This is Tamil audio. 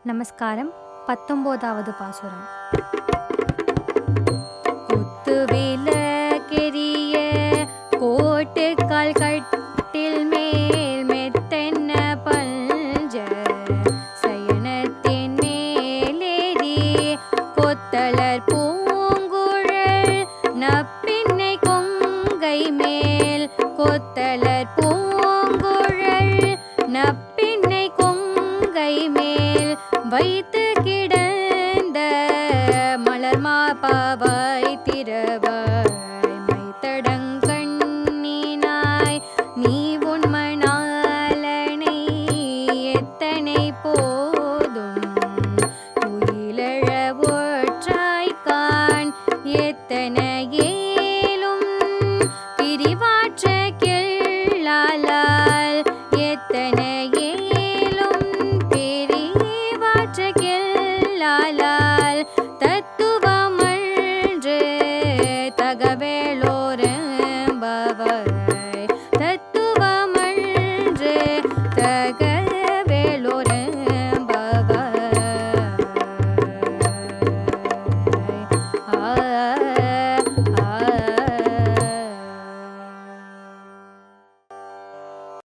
நமஸ்காரம். 19வது பாசுரம். குத்து விளக்கெரிய கோட்டுக்கால் கட்டில் மேல் மெத்தென்ன பஞ்ச சயனத்தின் மேலேறி கொத்தலர் பூங்குழல் நப்பின்னை கொங்கை மேல் கொத்தலர் பூங்குழல் நப்பின்னை கொங்கை மேல் வைத்து கிடந்த மலர் மாபாவாய் திரவாய் மைத்தடங்கண்ணினாய் நீ உன் மணாலனை எத்தனை போதும் துயிலழ ஒற்றாய்க்கான் எத்தனை ஏலும் பிரிவாற்ற கெள்ளாலால் எத்தனை தத்துவமன்று தகவேளோரம்பவர் தத்துவமன்று தக